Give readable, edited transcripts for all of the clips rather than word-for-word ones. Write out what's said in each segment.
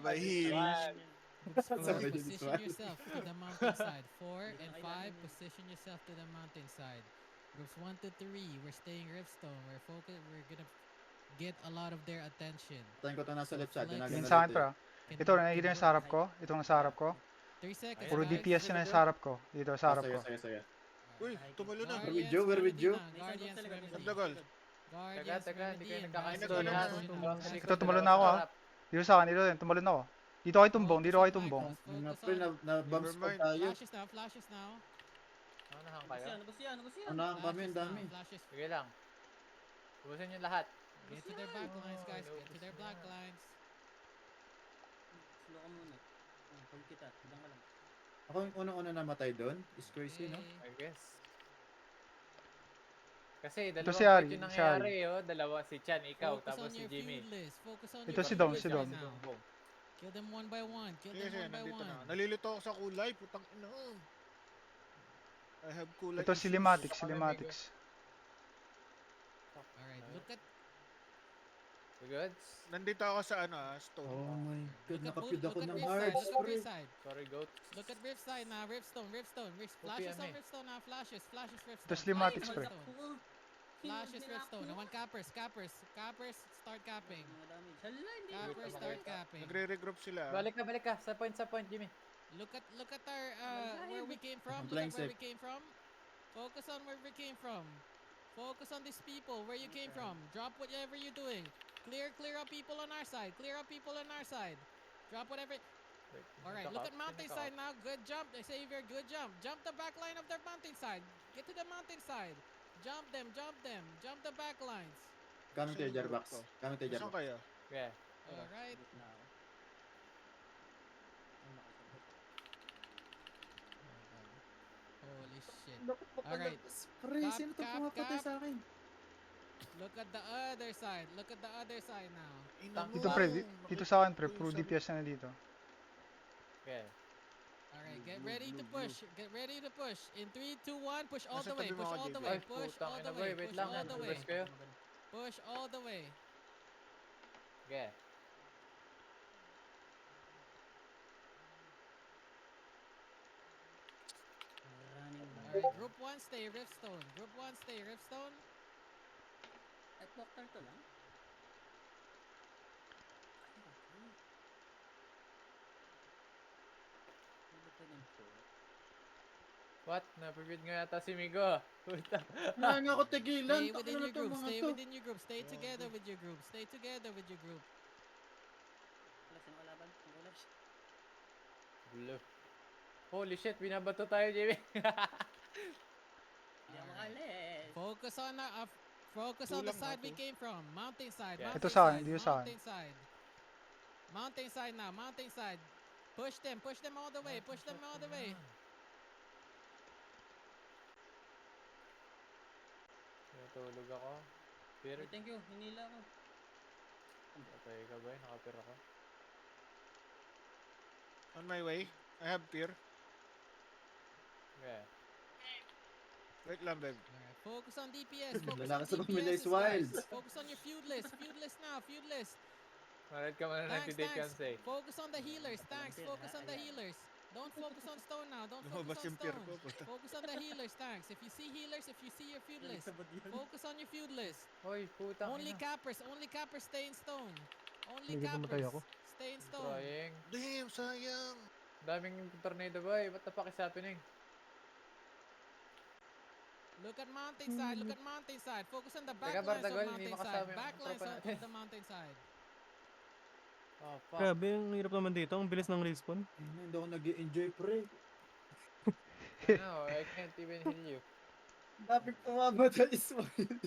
Sabay heal. Sabay Position Swan. yourself to the mountainside. 4 and 5, position yourself to the mountainside. Groups 1 to 3, we're staying Riftstone. We're gonna get a lot of their attention. Patayin ko ito nasa So left side. flex. Ginagan Tingin na sa akin, dito pre. eh. Ito, nakikita yung sa harap ko. Ito nga sa harap ko. 3 seconds, Puro guys. DPS yun na sa harap ko. Dito, sa harap ko. Sige. Uy, tumalo na. We're with you, we're with you. Guardians remedy. Magdagal. Guardians Taga, hindi remedy kayo and nagkakasunod. Ay, Bastion nagano, of Sa likod, Ito, tumalon dalawa na ako, sa ah. harap. Dito sa akin, dito din. Tumalon ako. Dito kayo tumbong, dito kayo tumbong. Yung nga pre, na-bomb spot tayo. Flashes now. Unahan kayo. Unahan kami, ang dami. Flashes. Sige lang. Ubusin yung lahat. Get to their back lines, guys. Get to their back lines. Slow ka muna. Hold kita. Bilang ka lang. Ako yung unang-una namatay doon. Is crazy, no? I guess. Kasi Ito dalawang si Ari, fight yung si Ari. nangyayari, oh. Dalawa, si Chan, ikaw, Focus tapos on si your Jimmy. feud list. Focus on Ito your si feud Dom, list si Dom. right now. Kill them one by one. Kill Sige, them sige, one by nandito one. na. Nalilito ako sa kulay. Putang ina. I have kulay. Ito, issues. cinematics. Alright, look at You good? Nandito ako sa stone. Oh my god, look at nakapid ako ng Rift side. hearts, Look at pre. Rift side. Sorry, goat. Look at Rift side now. Riftstone. Flashes on Riftstone now. Flashes. Riftstone. Ito, cinematics, pre. Flashes Riftstone. I want cappers. Start capping. Cappers start capping. Nagre-regroup sila. Balik ka. Sa point, Jimmy. Look at our where we came from. I'm Look playing at where safe. we came from. Focus on where we came from. Focus on these people. Where you came from. Drop whatever you're doing. Clear up people on our side. Drop whatever. All right. Look at mountainside now. Good jump, Xavier. Good jump. Jump the back line of their mountainside. Get to the mountainside. Jump them. Jump the back lines. Gamit tayo, Jarbox. Gamit tayo, Saan Jarbox. kayo? Okay. All right. Holy shit. Alright. Pre, sino to Cap, pumapatay cap. sa akin? Look at the other side. Look at the other side now. Ina mo. Dito, pre. Dito sa akin, pre. Puro DPS na dito. Okay. Alright, get ready to push. Get ready to push. In 3, 2, 1, push all Nasa the way. tabi mo Push ako, all the JB. way. Ay, Push putang all ina, the boy. way. Wait Push lang, all the way. nag-reverse kayo. Push all the way. Okay. Alright, group 1 stay Riftstone. At doctor to lang? What? Napipid nga yata si Migo. Puta. Nga ako tigilan. Stay within Takina na your to group. mga Stay to. within your group. Stay together with your group. Wala, sino kalaban? Ang kulay. Gulo. Holy shit, binabato tayo, Jimmy. Hindi ako makalis. Focus on the Tulang side na we to. came from. Mountainside. Yeah. Ito sa akin, dito sa akin. Mountainside now. Push them all the way. Natulog ako. Pero, Thank you, hinila ako. patay ka ba? Nakapir ako. On my way. I have fear. Okay. Wait lang, babe. Alright, focus on DPS. Focus on Lalaki sa pamilya DPS, is wild. guys. Focus on your feud list. Feud list now. Manood ka muna ng Tanks, Today tanks. Cansay. Focus on the healers. Tanks, focus on the healers. Don't focus on stone now. Don't Lumabas focus on yung fear stone. ko. Puta. Focus on the healers, tanks. If you see healers, if you see your feud list, focus on your feud list. Hoy, putang Only ina. cappers stay in stone. Only Hindi ko matay cappers ako. stay in stone. Trying. Damn, sayang. Daming tornado boy. What the fuck is happening? Look at mountainside. Focus on the back Teka, lines of Bardagol, hindi mountainside. makasama yung Back lines tropa of natin. the mountainside. Oh, fuck. Grabe, ang hirap naman dito. Ang bilis ng respawn. Hindi ako nag-enjoy, pre. No, I can't even heal you. Dapat pumamatay is wild.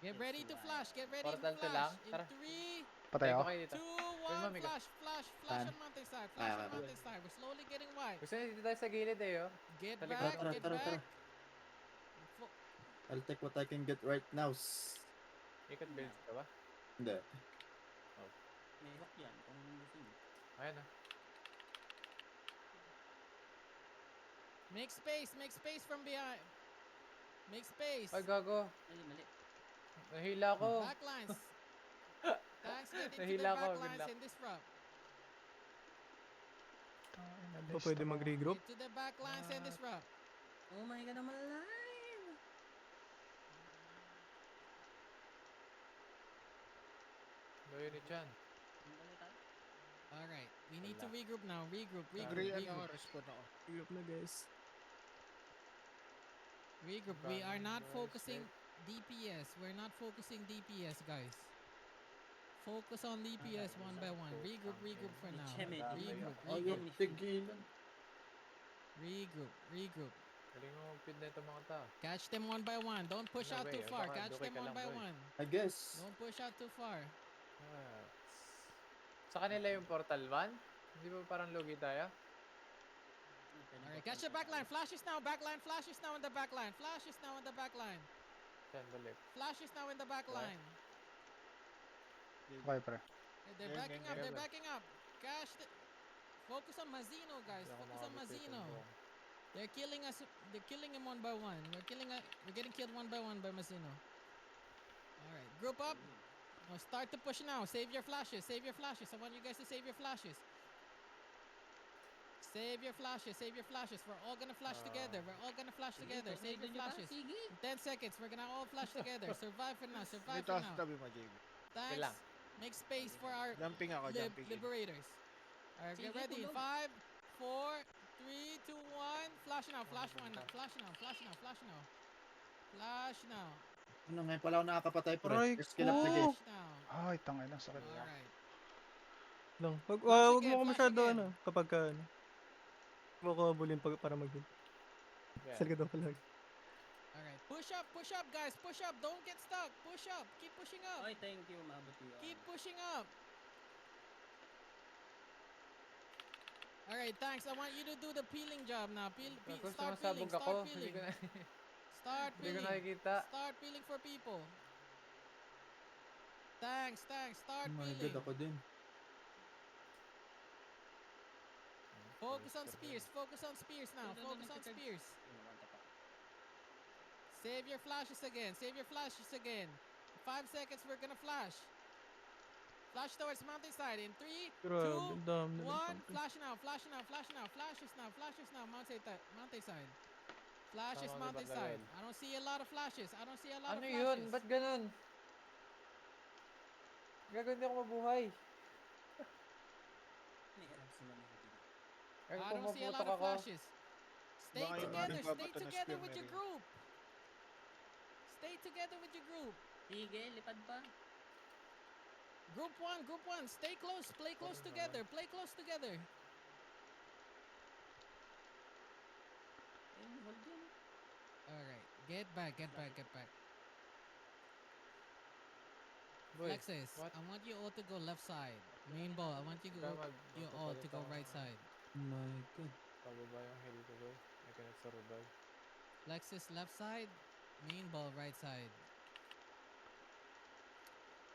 Get ready to flash. Portal to lang? In Tara. 3, Patay Tayo ako. pa kayo dito. 2, Wait, 1, mami ka. flash Saan? on mountainside. Ah, We're slowly getting wide. Gusto nyo dito tayo sa gilid eh, oh. Get Tara, back, tara, get tara, back. tara. I'll take what I can get right now. Ikot build ka ba? Hindi. May hook yan, kung gusto nyo. Ayan ah. Make space from behind. Make space. Ay, gago. Ay, mali. Nahila Oh. Oh. ko. Backlines. Tanks get into Nahila the ko, backlines bigla. in this front. Pa pwede mag-regroup? Get to the back lines and disrupt. Oh my god, I'm alive! Loyo ni Chan. Tumbali tayo. Alright, we need to Wala. regroup now. Regroup, Agree, regroup, ano ako, regroup. respond ako. Regroup na guys. Regroup. We are not Boys, focusing DPS. We're not focusing DPS, guys. Focus on DPS Okay, one isa by ako. one. Regroup, regroup for now. Cheme, Regroup, Ayaw regroup, tigilan. regroup, regroup. Galing mo mag-feed na itong mga tao. Catch them one by one. Don't push No out way, too far. baka Catch dukay them ka one lang, by boy. one. I guess. Don't push out too far. Ah. Sa kanila yung portal van? Hindi ba parang lugi tayo? Alright, catch the back line. Flashes now. Back line. Flashes now in the back line. Flashes now in the back line. Chan, balik. Flashes now in the back Why? line. Okay, pre. They're Game, backing game, up. game. They're backing up. Cash the. Focus on Mazino, guys. Hindi ako Focus on makabit dito, Mazino. bro. They're killing us. They're killing him one by one. We're getting killed one by Mazino. All right, group up. Now start to push now. Save your flashes. Save your flashes. I want you guys to save your flashes. Save your flashes. Save your flashes. We're all gonna flash together. We're all gonna flash together. Save your flashes. Sige. In 10 seconds, we're gonna all flash together. Survive for now. May Survive for taas now. tabi mo, JB. Thanks. lang. Make space for our Jumping ako, jumping in. liberators. Alright, get Sige, ready. In tulog. 5, 4, 3, 2, 1. Flash now. Flash one now. Flash now. Flash now. Flash now. Flash now. Ano ngayon pala ako nakakapatay pre. Aray First kill up the ko. game. Flash now. Ay, tangay lang, sakit. Alright. Lang. Wag, Flash wag again, mo ko flash masyado again. ano. Kapag ka ano. Huwag mo ko bulin para mag-heal. Yeah. Salga daw pala. Alright. Push up, guys. Push up. Don't get stuck. Push up. Keep pushing up. Oy, thank you. Maabot yun. Keep pushing up. Alright, thanks. I want you to do the peeling job now. Tapos Start sumasabog peeling. ako. Start Hindi peeling. ko na, Start hindi ko peeling. nakikita. Start peeling for people. Thanks. Start Oh my peeling. god, ako din. Focus on spears. Focus on spears now. Focus on spears. Save your flashes again. Save your flashes again. 5 seconds, we're gonna flash. Flash towards mountainside in 3, Grabe, 2, ang dami na 1. lang. Flash now. Flash now. Flash now. Flashes now. Flashes now. Mountainside. Flashes Tama, mountainside. Gabriel. I don't see a lot of flashes. I don't see a lot Ano of yun? flashes. Ba't ganun? Gagawin hindi ako mabuhay. Nihirap sila ng hindi. Gagawin I ko don't see a lot maputok of ako. flashes. Stay Baka yung mga together. Stay nagbabato ng together spear with your meron. group. Stay together with your group. Sige, lipad pa. Group one, stay close, play close Sorry, together, play close together. Ayun, hold yun. Alright, get back. Boy, Lexus, what? I want you all to go left side. Main ball, I want you all to go right side. Oh my god. Pababa yung heal ko, boy. I cannot survive. Lexus left side, main ball right side.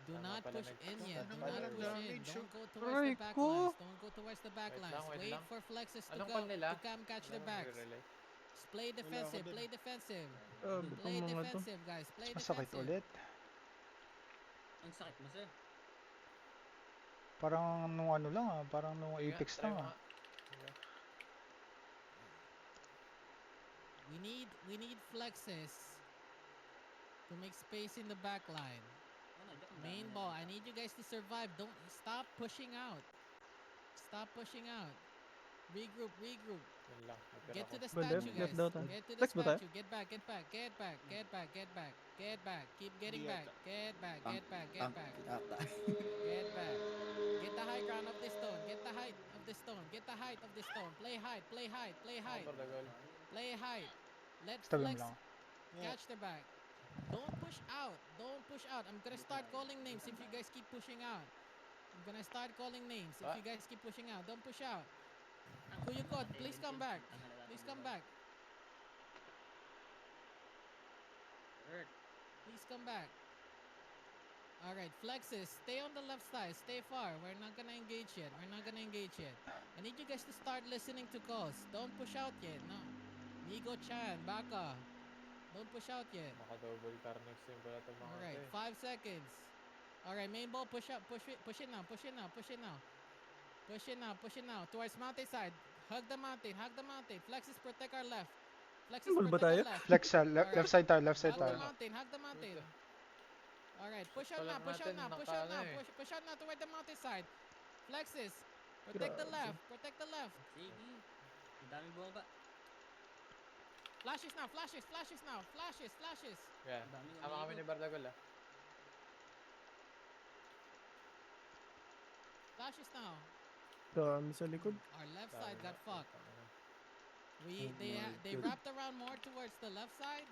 Do Tama not pala, push in yet. Do Ano not ba push in. damage, Don't oh? go towards Aray the back ko. lines. Don't go towards the back Wait lines. lang, wait Wait lang. for Flexus to Anong go call nila? to come catch the Wala backs. akong relay. Just play defensive. din. Play defensive. Grabe Play tong mga to. defensive, guys. Play Masakit defensive. ulit. Ang sakit mo, sir. Parang nung ano lang parang nung Sige nga, Apex try lang mo nga. Sige. We need Flexus to make space in the back line. Oh my God, ang Main dami ball, na. I need you guys to survive. Don't stop pushing out. Stop pushing out. Regroup. Yun lang. Natira Get ko. to the Ba, left, statue, left guys. daw tayo. Get to the Flex ba tayo? statue. Get back. Get back. Keep getting Hindi back. yata. Get back. Tank ata. Get back. Get the high ground of this stone. Get the height of this stone. Get the height of this stone. Play height. Ako for the goal. Play height. Let Stall Flex lang. catch the back. Don't push out. I'm gonna start calling names if you guys keep pushing out. I'm gonna start calling names if Ah. you guys keep pushing out. Don't push out. Kuyukot, please come back. Please come back. Hurt. Please come back. Alright, Flexus, stay on the left side. Stay far. We're not gonna engage yet. I need you guys to start listening to calls. Don't push out yet. No. Nigo-chan, Baka. Don't push out yet. Maka-double Carnex yung pala itong mga Alright, ito eh. 5 seconds. Alright, main ball, push it now. Towards mountainside. Hug the mountain. Hug the mountain. Flexes protect our left. Flexes Ball ba protect our tayo? left. Flex sa Alright. left side tayo, left side Hug the tayo. mountain. Hug the mountain. Alright, push out Color now. Push out natin now. Push naka out ano now. eh. Push out now toward the mountain side. Flexes. Protect the Grabe. left. Protect the left. Sige. Ang daming bumaba. Flashes now. Flashes. Flashes now. Flashes. Flashes. Yeah. Ang daming Sama kami ni amigo. Bardagol ah. Flashes now. Dami sa likod. Our left Dami side got na. fucked. Oh They my they God. wrapped around more towards the left side.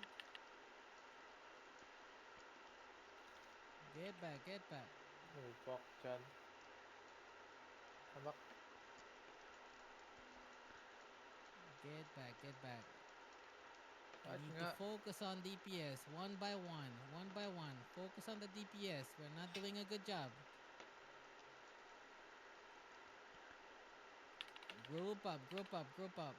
Get back, get back. Oh, fuck dyan. Hamak. Get back, get back. We Touch need nga. to focus on DPS one by one, one by one. Focus on the DPS. We're not doing a good job. Group up, group up, group up.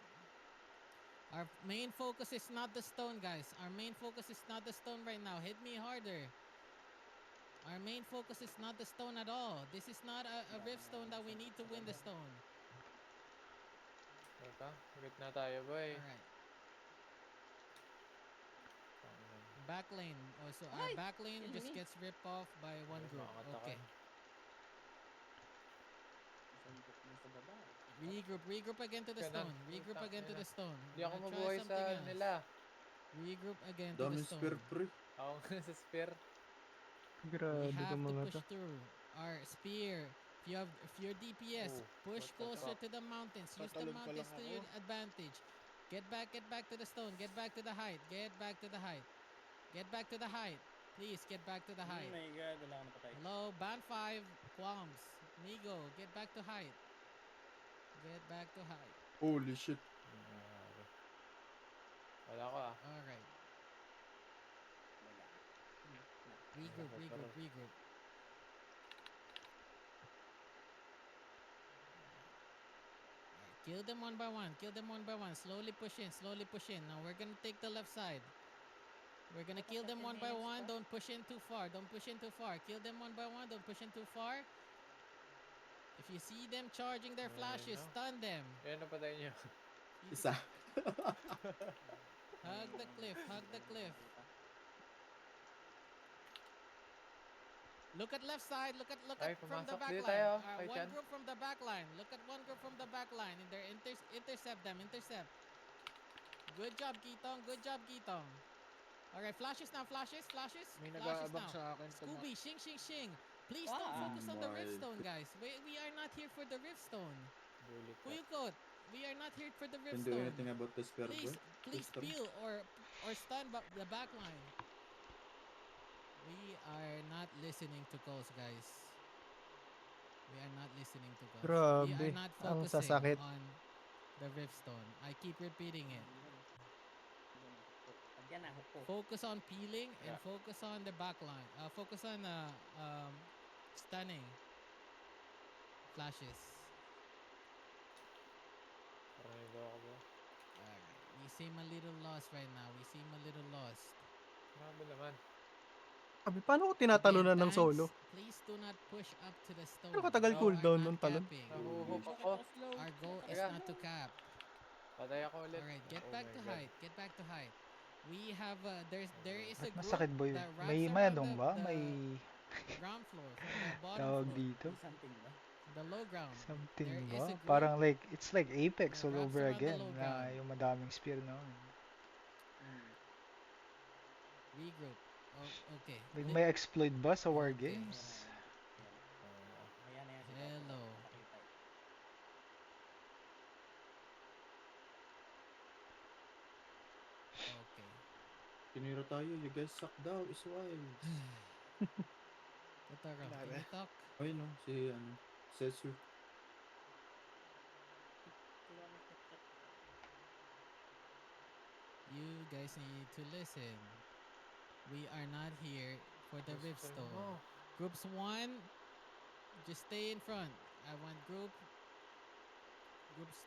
Our main focus is not the stone, guys. Our main focus is not the stone right now. Hit me harder. Our main focus is not the stone at all. This is not a rift stone that we need to win the stone. Teka, higit na tayo boy. Alright. Tangin. Back lane. Also, our Ay! back lane just Enemy. gets ripped off by one Ay, group. makakatakan. Okay. Isang buk na sa baba. Regroup again to the Ganun. stone. Regroup Putang again to ina. the stone. Hindi ako We're gonna try mabuhay sa something else. nila. Regroup again to the Daming spear stone. pre. Ako nga sa spear. We Grabe have ka to mga push to. through. Our spear. If you're DPS, Oh, push what the closer fuck? to the mountains. Use the Tatalon pa mountains lang to your ako. advantage. Get back to the stone. Get back to the height. Get back to the height. Get back to the height. Please get back to the Oh height. my god, wala ka napatay. Hello, band 5, Qualms. Migo, get back to height. Get back to height. Holy shit. Grabe. Wala ko ah. Alright. Wala. Na. Regroup. Alright, kill them one by one. Slowly push in. Now we're gonna take the left side. We're gonna kill them one by one. Don't push in too far. Kill them one by one. Don't push in too far. If you see them charging their flashes, no. stun them. Yan na patay niyo. Isa. Hug the cliff. Look at left side. Look Ay, at from the pumasok. back Dito line. tayo, kay One Chan. group from the back line. Look at one group from the back line. And they're intercept them. Good job, Kitong. Alright, flashes now. Flashes May now. nag-aabang sa akin. Scooby, shing. Please don't Ah. focus on the My Riftstone, guys. We are not here for the Riftstone. Bulit ka. Kuyukot, we are not here for the Can do Riftstone. anything about the spear Please bro. Stun. peel or stun the back line. We are not listening to calls, guys. We are not listening to calls. We Grabe, are not ang focusing sasakit. on the Riftstone. I keep repeating it. Pagyan na, hukko. Focus on peeling and Yeah. focus on the back line. Focus on stunning. Flashes. Parinig ako bro. Alright. We seem a little lost right now. Grabe naman. Sabi, paano ko tinatalunan Again, ng solo? tanks, please do not push up to the stone. Ano katagal We cooldown are nung not talon? capping. Nahuhook ako. Our goal is Teka. not to cap. Patay ako ulit. Alright, get Oh back my to God. height. We have there is a Ba't group masakit boy? that wraps May around anong ba? May ground floor from the bottom tawag floor, dito? Something ba? the low ground. Something There is ba? a group Parang like, it's like Apex that all wraps over around the again. low Na ground. yung madaming spear na. Regroup. Oh, okay. Like Look- may exploit ba sa war Okay. games? Ayan na yan. si Hello. Papa. Nakakita eh. Okay. Tinira tayo. You guys suck daw. Is wild. Kotaro, can Grabe. you talk? Ay no. Si ano. Setsu. Wala na ito. You guys need to listen. We are not here for the Gusto Riftstone. mo. Groups 1, just stay in front. I want groups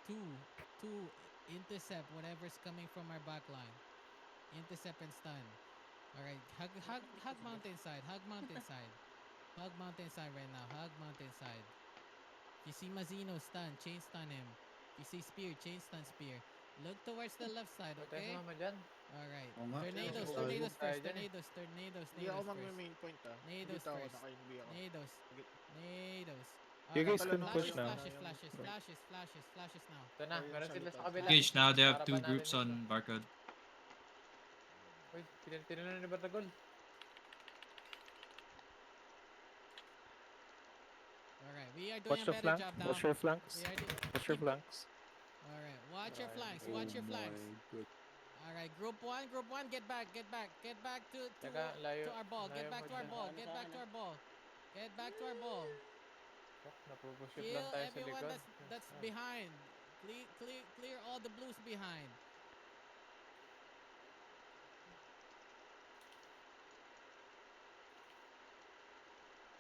2, intercept whatever's coming from our back line. Intercept and stun. Alright, hug mountainside. Hug mountainside right now. Hug mountainside. If you see Mazino stun, chain stun him. You see spear, chain stun spear. Look towards the left side, Ba't tayo okay? sumama dyan? Alright. Oo nga. Tornadoes, Oo, tornadoes tayo first, dyan eh. tornadoes Hindi ako first. mag-main point ah. Nados Dito ako, first. naka-NB ako. Nados. Sige. Nados. You guys Alright, can Talon push ako, now. yung- Flashes now. Ito na, Ayun, meron sa sila sa likod. kabila. Engage now, they have Harapan two natin groups dito. on Barcode. Uy, tinan ni Bartagol. Alright, we are doing Watch a the better flank. job now. Watch your flanks. We are doing... Watch your flanks. Alright, watch your Alright. flanks, Oh watch your flanks. my God. Alright, group one, get back to Teka, layo. our ball. Get layo back mo to our dyan. ball. Get back to our ball. Get back to our ball. Fuck, napupuship Kill lang tayo sa everyone likod. that's behind. Clear all the blues behind.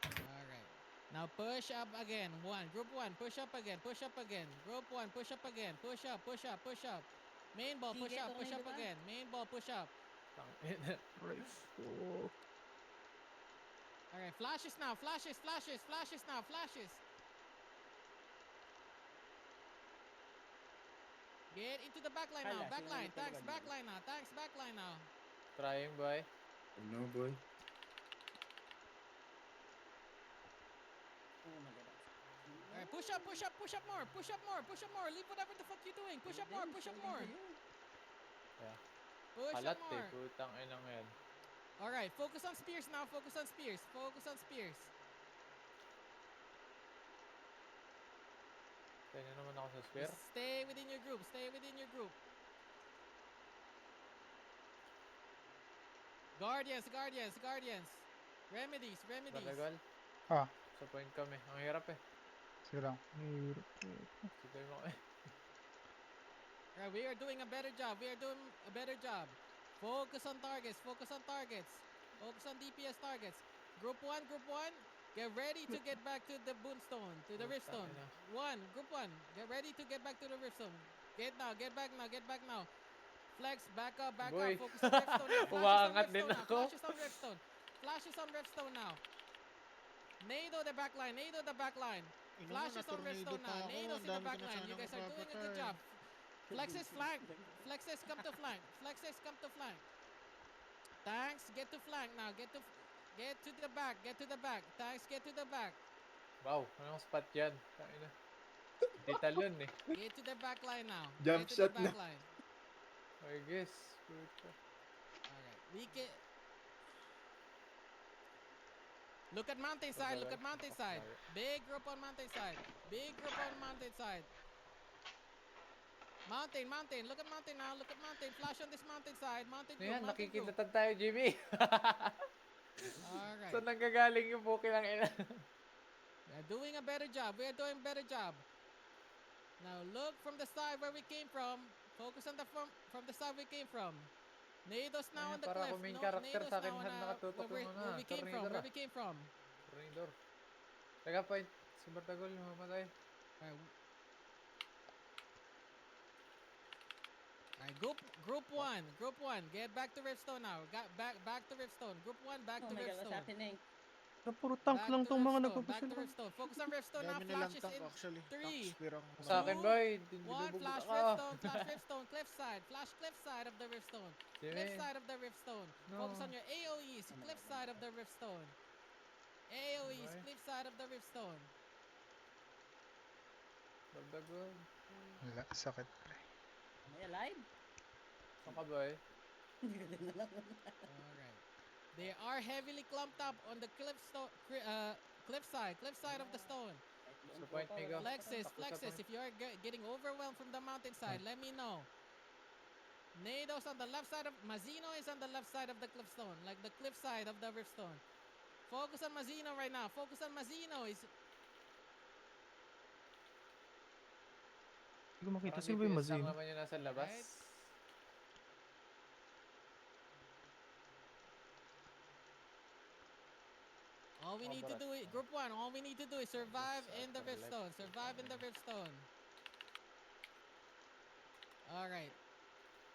Alright. Now push up again. Group one, push up again. Group one, push up again. Push up. Main ball, push up again. Main ball, push up. Tangina. Alright, flashes now. Flashes now. Get into the back line now. Tanks back line now. Trying, boy. No, boy. Oh my god. Alright, push up more. Leave whatever the fuck you're doing. Push up more. Push Kalat up eh, more. putang inang yan. Alright, focus on spears now. Tayo na naman ako sa sphere. Stay within your group. Guardians. Remedies. Bartagol. Ah. Sa point kami. Ang hirap eh. Sige lang. Sige mo eh. Alright, we are doing a better job. Focus on targets. Focus on DPS targets. Group 1. Get ready to get back to the Boonstone, to the Riftstone. Group 1. Get ready to get back to the Riftstone. Get back now. Flex, back up. Boy. Focus on Riftstone now. Umaangat din ako. Flashes on Riftstone now. Nado the backline. Ino mo, Flashes on na-tornado Riftstone pa now. ako. Nados Ang in the dami ko na backline. You sanang guys are doing a good mapapatay. job. Flexes come to flank. Tanks, get to flank now. Get to the back. Tanks, get to the back. Wow, anong spot yan? Tangina. Di talon eh. Get to the back line now. Jump Get to shot the back line. I guess. Puta. Alright. We can... Look at mountainside. Big group on mountainside. Mountain. Look at mountain now. Flash on this mountainside. Mountain Ano group. yan? Nakikitatan tayo, Jimmy. Alright. Saan nanggagaling yung puki ng ina? We are doing a better job. Now look from the side where we came from. Focus on the from the side we came from. Nados now on the Para cliff. ako main character Nados sa akin now on, nakatutok where yung mga we came from. Tornador. Teka, point. Si Bartagol, mamatay. Alright, group one. Get back to Riftstone now. Back to Riftstone. Group 1, back Oh to my god, what's Riftstone. happening? Na puro tank Back lang to tong mga Riftstone, nagpupush back to na. Riftstone. Focus on Riftstone now. Dami nilang Flashes tank in actually. three, Tank spear ang Sa akin, Two, boy. one. Flash Riftstone. Cliff side of the Riftstone. Cliff Jimmy. side of the Riftstone. No. Focus on your AoEs. Cliff side of the Riftstone. AoEs. Okay. Cliff side of the Riftstone. Bartagol. Wala, sakit. Am I alive? Saan ka, boy? Alright. They are heavily clumped up on the cliff side of the stone. So point me go. Flexes. If you are getting overwhelmed from the mountainside, let me know. Nados on the left side of Mazino is on the left side of the cliff stone, like the cliff side of the rift stone. Focus on Mazino right now. Hindi ko makita. Sino ba yung DPS lang Mazin? naman yung nasa labas. Right. All we need to do is group 1. All we need to do is survive in the rift stone. All right.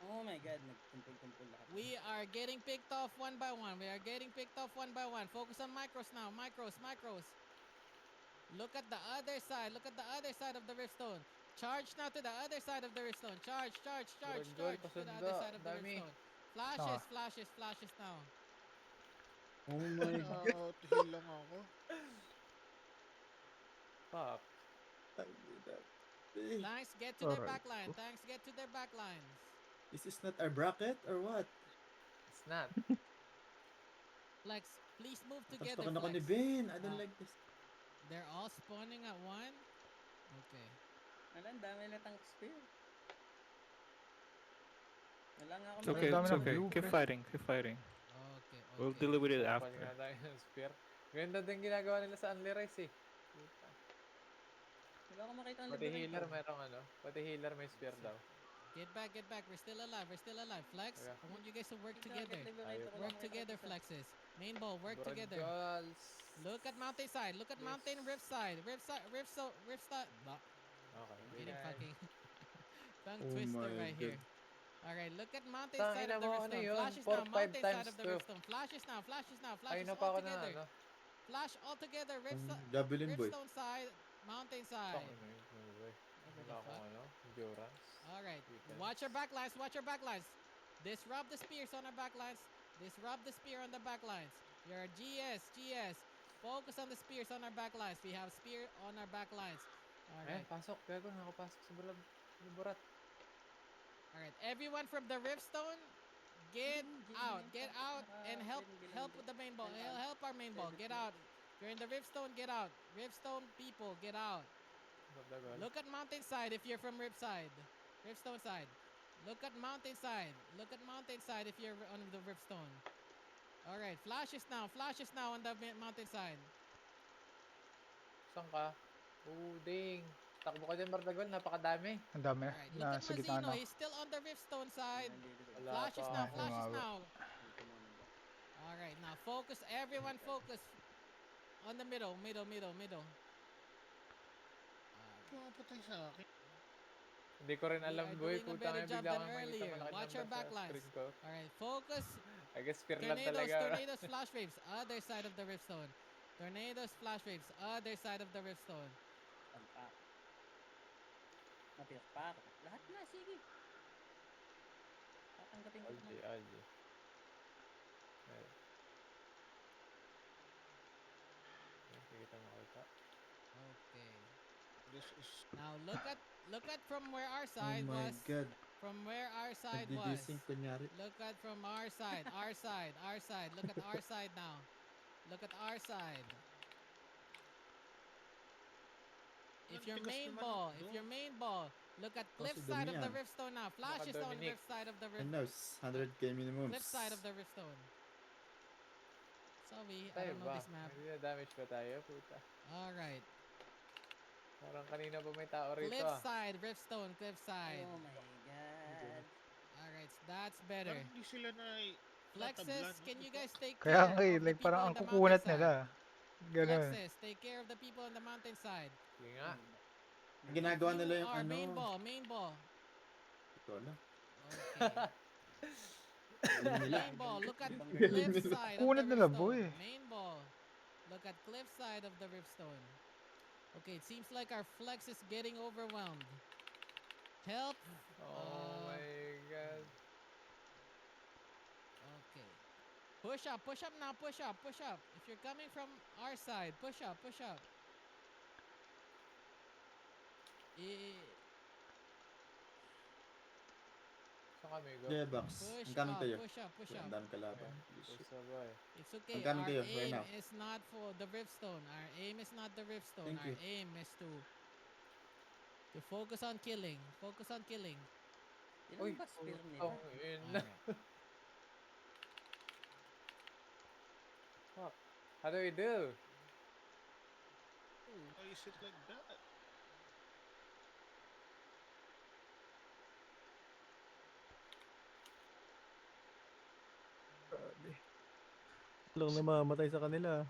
Oh my god, nagtumpul-tumpul lahat. We are getting picked off one by one. Focus on micros now. Micros. Look at the other side of the rift stone. charge now to the other side of the Riftstone. Charge, charge, charge, Goal, charge to the other pasunda, side of the dami. Riftstone. Flashes, flashes, flashes now. Oh my god. Out-heal lang ako. Fuck. Tanks, get to their Aray backline. ko. Tanks, get to their backlines. Is this not our bracket or what? It's not. Flex, please move Tapos together, ako ni Flex. Ben. I don't Ah. like this. They're all spawning at one. Okay. Wala, ang dami na tank spear. Wala nga ako It's okay, makita. it's okay. Keep fighting, keep fighting. Okay, We'll okay. deal with it Kapal after. nga tayo ng spear. Ganda din ginagawa nila sa Unli Rise eh. Wala ako makita ang Pati liberate healer ko. merong ano. Pati healer may spear daw. Get back, get back. We're still alive. We're still alive. Flex, Okay. I want you guys to work Ito, together. get liberate ako, Work wala together, akong makita. Flexes. Main ball, work together. Girls. Look at mountainside. Look at Yes. mountain rift side. Rift side. Rift side. Okay. Getting Yan. fucking tongue Oh twister my right God. here. All right, look at mountain Tangina side of the mo, rift ano stone. yun? Flashes 4, now. 5 Mountain side times of the two. rift stone. Flashes now. Flashes now. Ayun Flashes na pa all ako na together. ano. Flash all together. Javelin boy. Riftstone side. Mountain side. Tangina yun, ano ba eh. Whatever Wala the akong fuck. ano. Endurance. All right. Defense. Watch your backlines. Watch your backlines. Disrupt the spears on our backlines. Disrupt the spear on the backlines. Your GS. Focus on the spears on our backlines. We have spear on our backlines. All Ayan, right. pasok. Gago, nakapasok sa burat. All right. Everyone from the Riftstone, get out. Get out and help with the main ball. Help our main ball. Get out. You're in the Riftstone. Get out. Riftstone people, get out. Look at mountainside if you're from Riftstone side. Look at mountainside. Look at mountainside if you're on the Riftstone. All right, flashes now on the mountainside. Saan ka? Ding. Takbo ka dyan, Bardagol. Napakadami. Ang dami. All right, look Na at sa gitna Mazzino. na. He's still on the Riftstone side. Wala Flashes pa. now, Ah, flashes tumama. now. All right, now focus. Everyone focus on the middle. Pumapatay sa akin. Hindi ko rin We alam, are boy. doing a Putang better ina, job bigla than kang makita earlier. malaki Watch your number sa backlines. screen ko. All right, focus. I guess spear lang talaga. Tornadoes, flash waves, other side of the Riftstone. Tornadoes, flash waves, other side of the Riftstone. Tampak. Mapilpak. Lahat na, sige. Tatanggapin ko naman. Algi. Sige, kita makita. Okay. This is... Now look at from where our Oh side my was. god. From where our side was. Nagdidising kunyari. Look at from our side. Our side. Look at our side now. Look at our side. If your Tigas main naman ball, ito. if your main ball, look at cliff si side of the Damian. Riftstone now. Flashes on Dominic. cliff side of the And Rift. now, 100k minimums. Cliff side of the Riftstone. Sorry, I Tayo don't know ba? this map. Hindi na damage pa tayo, puta. All right. Parang kanina pa may tao rito Cliff ah. side, Riftstone, cliff side. Oh my god. All right, so that's better. Parang hindi sila na... Flexes, tatablan, can no? you guys take Kaya care nga eh, of the like people parang on ang the kukunat mountainside? nila. Ganun. Flexes, take care of the people on the mountainside. Sige nga. Ginagawa nila You yung are ano. main ball. Ito alam. Okay. Alam nila. Main ball, look at Galing cliff nila. side of Kunat the nila, Riftstone. boy. Main ball. Look at cliff side of the Riftstone. Okay, it seems like our flex is getting overwhelmed. Help. Oh my god. Okay. Push up now, push up. If you're coming from our side, push up. Saan kami go? Yeah, box. Push Ang coming up, kayo. push Ang up. dami kalaban. Pusa boy. It's okay. Ang coming Our kayo right aim now. is not for the Riftstone. Our aim is not the Riftstone. Thank Our you. aim is to focus on killing. Ilan ba spear nila? Oh, yun na. Alright. Fuck. How do we do? Oh, why is it like that? Grabe. Lang namamatay sa kanila.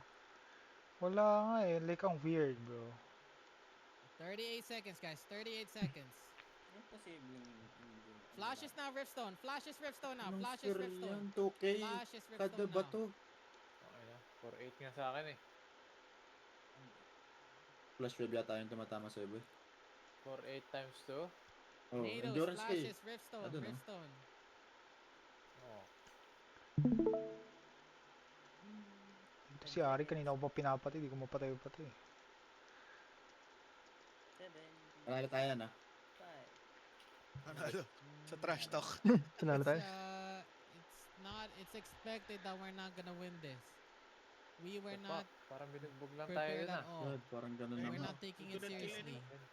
Wala nga eh. Like ang weird, bro. 38 seconds, guys. 38 seconds. Imposibleng Flashes now, Riftstone. Flashes Riftstone now. Anong Flashes spear Riftstone. yan? 2k. Flashes Kada Riftstone now. bato. Okay na. 4-8 nga sa akin eh. Flash wave yata yung tumatama sa boy. For 8 times 2. Oh, Nados, endurance kayo. flashes, Riftstone, Ano, no? Riftstone. Oh. Ito si Ari, kanina ko pa pinapatay, di ko mapatay-patay. 7, Panalo tayo na. 5. Panalo. Sa trash talk. Panalo tayo. It's expected that we're not gonna win this. We were Ito not pa, parang binugbog lang tayo prepared dun at all. God, parang ganun Ayun na We're nga. na. not taking We it couldn't kill seriously. anyone.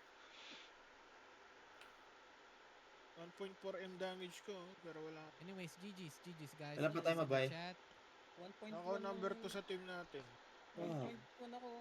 1.4M damage ko, pero wala. Anyways, GG's guys. Ilan pa tayo GG's in the mabay? chat. 1.1 Ako number 2 sa team natin. Wow. 1.1 ako.